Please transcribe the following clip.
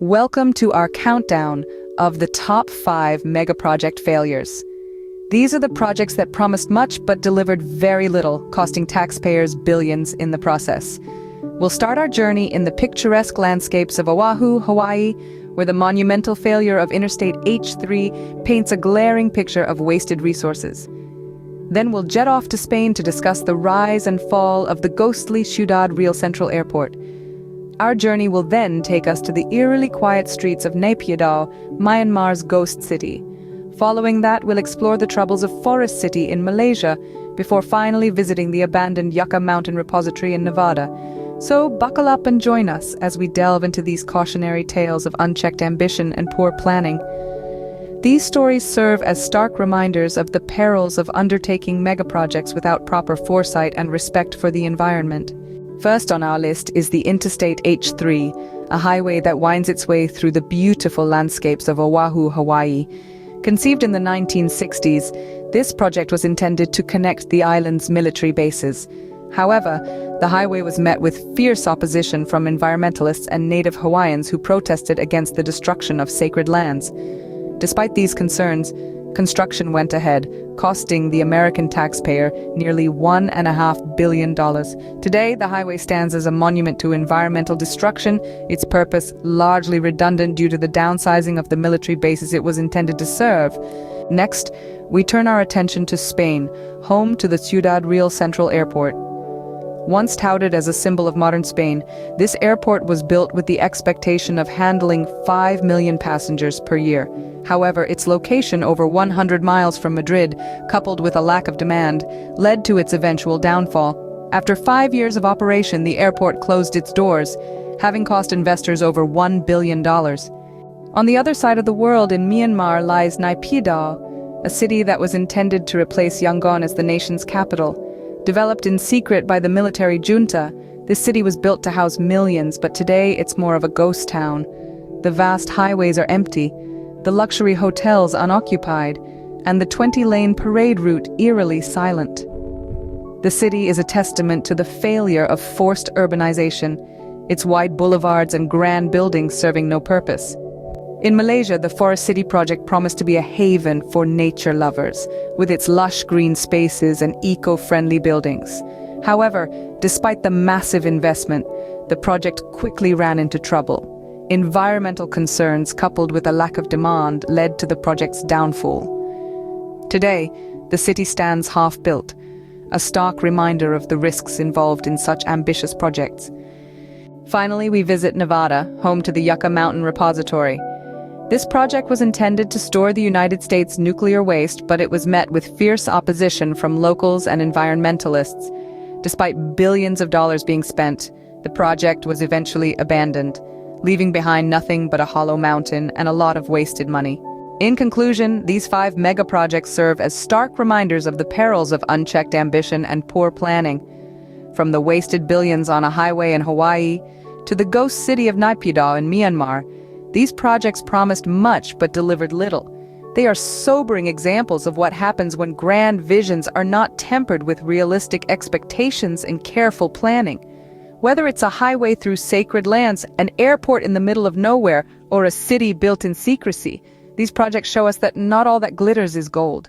Welcome to our countdown of the top 5 megaproject failures. These are the projects that promised much but delivered very little, costing taxpayers billions in the process. We'll start our journey in the picturesque landscapes of Oahu, Hawaii, where the monumental failure of Interstate H3 paints a glaring picture of wasted resources. Then we'll jet off to Spain to discuss the rise and fall of the ghostly Ciudad Real Central Airport. Our journey will then take us to the eerily quiet streets of Naypyidaw, Myanmar's ghost city. Following that, we'll explore the troubles of Forest City in Malaysia, before finally visiting the abandoned Yucca Mountain Repository in Nevada. So buckle up and join us as we delve into these cautionary tales of unchecked ambition and poor planning. These stories serve as stark reminders of the perils of undertaking megaprojects without proper foresight and respect for the environment. First on our list is the Interstate H3, a highway that winds its way through the beautiful landscapes of Oahu, Hawaii. Conceived in the 1960s, this project was intended to connect the island's military bases. However, the highway was met with fierce opposition from environmentalists and native Hawaiians who protested against the destruction of sacred lands. Despite these concerns, construction went ahead, costing the American taxpayer nearly $1.5 billion. Today, the highway stands as a monument to environmental destruction, its purpose largely redundant due to the downsizing of the military bases it was intended to serve. Next, we turn our attention to Spain, home to the Ciudad Real Central Airport. Once touted as a symbol of modern Spain, this airport was built with the expectation of handling 5 million passengers per year. However, its location over 100 miles from Madrid, coupled with a lack of demand, led to its eventual downfall. After 5 years of operation, the airport closed its doors, having cost investors over $1 billion. On the other side of the world, in Myanmar, lies Naypyidaw, a city that was intended to replace Yangon as the nation's capital. Developed in secret by the military junta, this city was built to house millions, but today it's more of a ghost town. The vast highways are empty, the luxury hotels unoccupied, and the 20-lane parade route eerily silent. The city is a testament to the failure of forced urbanization, its wide boulevards and grand buildings serving no purpose. In Malaysia, the Forest City project promised to be a haven for nature lovers, with its lush green spaces and eco-friendly buildings. However, despite the massive investment, the project quickly ran into trouble. Environmental concerns coupled with a lack of demand led to the project's downfall. Today, the city stands half-built, a stark reminder of the risks involved in such ambitious projects. Finally, we visit Nevada, home to the Yucca Mountain Repository. This project was intended to store the United States' nuclear waste, but it was met with fierce opposition from locals and environmentalists. Despite billions of dollars being spent, the project was eventually abandoned, leaving behind nothing but a hollow mountain and a lot of wasted money. In conclusion, these 5 megaprojects serve as stark reminders of the perils of unchecked ambition and poor planning. From the wasted billions on a highway in Hawaii to the ghost city of Naypyidaw in Myanmar, these projects promised much but delivered little. They are sobering examples of what happens when grand visions are not tempered with realistic expectations and careful planning. Whether it's a highway through sacred lands, an airport in the middle of nowhere, or a city built in secrecy, these projects show us that not all that glitters is gold.